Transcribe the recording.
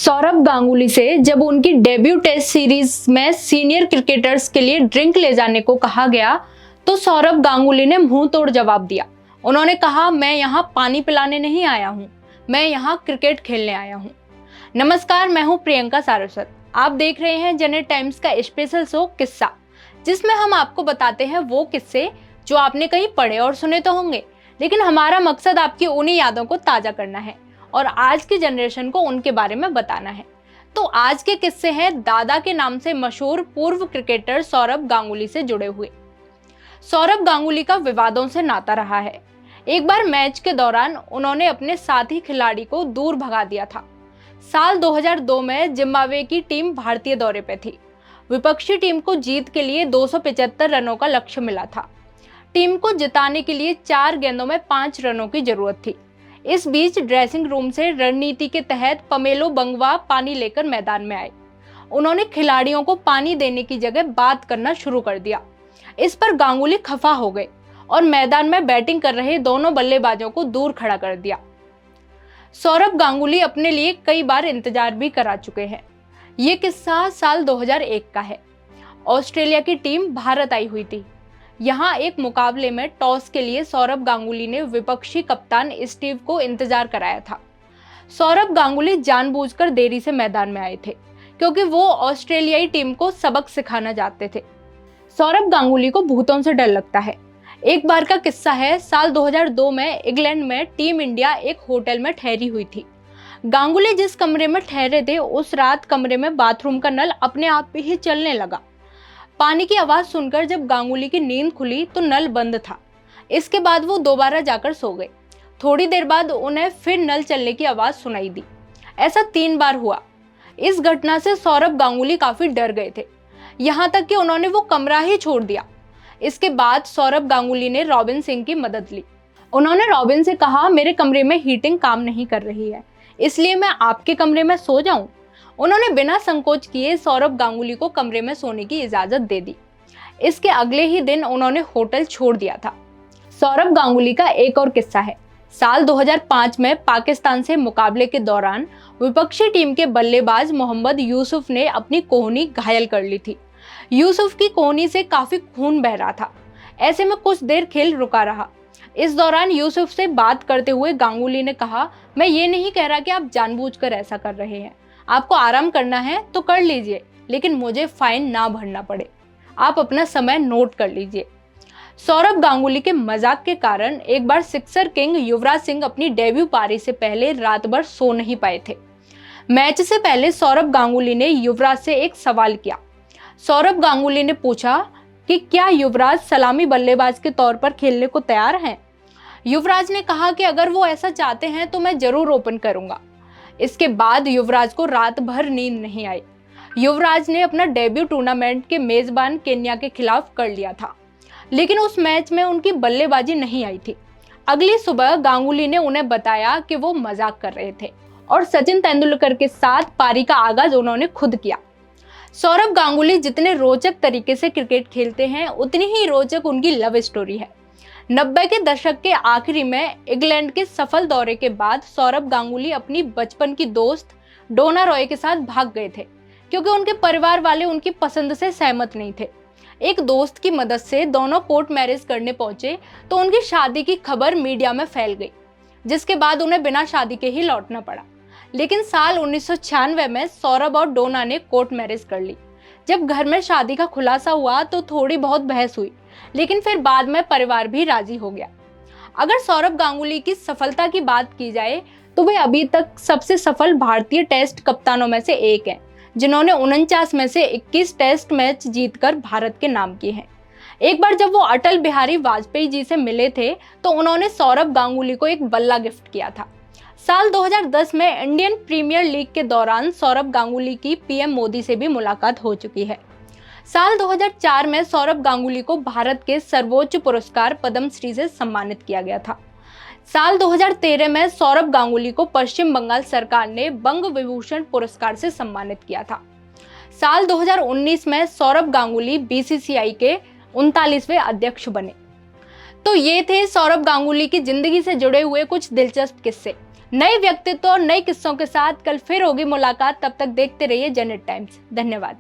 सौरभ गांगुली से जब उनकी डेब्यू टेस्ट सीरीज में सीनियर क्रिकेटर्स के लिए ड्रिंक ले जाने को कहा गया तो सौरभ गांगुली ने मुंह तोड़ जवाब दिया। उन्होंने कहा, मैं यहाँ पानी पिलाने नहीं आया हूँ, मैं यहाँ क्रिकेट खेलने आया हूँ। नमस्कार, मैं हूँ प्रियंका सारस्वत। आप देख रहे हैं जनहित टाइम्स का स्पेशल शो किस्सा, जिसमें हम आपको बताते हैं वो किस्से जो आपने कहीं पढ़े और सुने तो होंगे, लेकिन हमारा मकसद आपकी उन्हीं यादों को ताजा करना है और आज की जनरेशन को उनके बारे में बताना है। तो आज के किस्से हैं दादा के नाम से मशहूर पूर्व क्रिकेटर सौरभ गांगुली से जुड़े हुए। सौरभ गांगुली का विवादों से नाता रहा है। एक बार मैच के दौरान उन्होंने अपने साथी खिलाड़ी को दूर भगा दिया था। साल 2002 में जिम्बाब्वे की टीम भारतीय दौरे पे थी। विपक्षी टीम को जीत के लिए 275 रनों का लक्ष्य मिला था। टीम को जिताने के लिए 4 गेंदों में 5 रनों की जरूरत थी। इस बीच ड्रेसिंग रूम से रणनीति के तहत पमेलो बंगवा पानी लेकर मैदान में आए। उन्होंने खिलाड़ियों को पानी देने की जगह बात करना शुरू कर दिया। इस पर गांगुली खफा हो गए और मैदान में बैटिंग कर रहे दोनों बल्लेबाजों को दूर खड़ा कर दिया। सौरभ गांगुली अपने लिए कई बार इंतजार भी करा चुके हैं। ये किस्सा साल 2001 का है। ऑस्ट्रेलिया की टीम भारत आई हुई थी। यहाँ एक मुकाबले में टॉस के लिए सौरभ गांगुली ने विपक्षी कप्तान स्टीव को इंतजार कराया था। सौरभ गांगुली जानबूझकर देरी से मैदान में आए थे क्योंकि वो ऑस्ट्रेलियाई टीम को सबक सिखाना चाहते थे। सौरभ गांगुली को भूतों से डर लगता है। एक बार का किस्सा है, साल 2002 में इंग्लैंड में टीम इंडिया एक होटल में ठहरी हुई थी। गांगुली जिस कमरे में ठहरे थे उस रात कमरे में बाथरूम का नल अपने आप ही चलने लगा। पानी की आवाज सुनकर जब गांगुली की नींद खुली तो नल बंद था। इसके बाद वो दोबारा जाकर सो गए। थोड़ी देर बाद उन्हें फिर नल चलने की आवाज सुनाई दी। ऐसा 3 बार हुआ। इस घटना से सौरभ गांगुली काफी डर गए थे, यहाँ तक कि उन्होंने वो कमरा ही छोड़ दिया। इसके बाद सौरभ गांगुली ने रॉबिन सिंह की मदद ली। उन्होंने रॉबिन से कहा, मेरे कमरे में हीटिंग काम नहीं कर रही है, इसलिए मैं आपके कमरे में सो जाऊं। उन्होंने बिना संकोच किए सौरभ गांगुली को कमरे में सोने की इजाजत दे दी। इसके अगले ही दिन उन्होंने होटल छोड़ दिया था। सौरभ गांगुली का एक और किस्सा है। साल 2005 में पाकिस्तान से मुकाबले के दौरान विपक्षी टीम के बल्लेबाज मोहम्मद यूसुफ ने अपनी कोहनी घायल कर ली थी। यूसुफ की कोहनी से काफी खून बह रहा था। ऐसे में कुछ देर खेल रुका रहा। इस दौरान यूसुफ से बात करते हुए गांगुली ने कहा, मैं ये नहीं कह रहा कि आप जानबूझकर ऐसा कर रहे हैं, आपको आराम करना है तो कर लीजिए, लेकिन मुझे फाइन ना भरना पड़े। आप अपना समय नोट कर लीजिए। सौरभ गांगुली के मजाक के कारण एक बार सिक्सर किंग युवराज सिंह अपनी डेब्यू पारी से पहले रात भर सो नहीं पाए थे। मैच से पहले सौरभ गांगुली ने युवराज से एक सवाल किया। सौरभ गांगुली ने पूछा कि क्या युवराज सलामी बल्लेबाज के तौर पर खेलने को तैयार हैं? युवराज ने कहा कि अगर वो ऐसा चाहते हैं तो मैं जरूर ओपन करूंगा। इसके बाद युवराज को रात भर नींद नहीं आई। युवराज ने अपना डेब्यू टूर्नामेंट के मेजबान केन्या के खिलाफ कर लिया था, लेकिन उस मैच में उनकी बल्लेबाजी नहीं आई थी। अगली सुबह गांगुली ने उन्हें बताया कि वो मजाक कर रहे थे और सचिन तेंदुलकर के साथ पारी का आगाज उन्होंने खुद किया। सौरभ गांगुली जितने रोचक तरीके से क्रिकेट खेलते हैं उतनी ही रोचक उनकी लव स्टोरी है। 90 के दशक के आखिरी में इंग्लैंड के सफल दौरे के बाद सौरभ गांगुली अपनी बचपन की दोस्त डोना रॉय के साथ भाग गए थे क्योंकि उनके परिवार वाले उनकी पसंद से सहमत नहीं थे। एक दोस्त की मदद से दोनों कोर्ट मैरिज करने पहुंचे तो उनकी शादी की खबर मीडिया में फैल गई, जिसके बाद उन्हें बिना शादी के ही लौटना पड़ा। लेकिन साल 1996 में सौरभ और डोना ने कोर्ट मैरिज कर ली। जब घर में शादी का खुलासा हुआ तो थोड़ी बहुत बहस हुई, लेकिन फिर बाद में परिवार भी राजी हो गया। अगर सौरभ गांगुली की सफलता की बात की जाए तो वे अभी तक सबसे सफल भारतीय टेस्ट कप्तानों में से एक हैं, जिन्होंने 49 में से 21 टेस्ट मैच जीतकर भारत के नाम किए हैं। एक बार जब वो अटल बिहारी वाजपेयी जी से मिले थे तो उन्होंने सौरभ गांगुली को एक बल्ला गिफ्ट किया था। साल 2010 में इंडियन प्रीमियर लीग के दौरान सौरभ गांगुली की पीएम मोदी से भी मुलाकात हो चुकी है। साल 2004 में सौरभ गांगुली को भारत के सर्वोच्च पुरस्कार पद्मश्री से सम्मानित किया गया था। साल 2013 में सौरभ गांगुली को पश्चिम बंगाल सरकार ने बंग विभूषण पुरस्कार से सम्मानित किया था। साल 2019 में सौरभ गांगुली बीसीसीआई के 39वें अध्यक्ष बने। तो ये थे सौरव गांगुली की जिंदगी से जुड़े हुए कुछ दिलचस्प किस्से। नए व्यक्तित्व और नए किस्सों के साथ कल फिर होगी मुलाकात। तब तक देखते रहिए जनहित टाइम्स। धन्यवाद।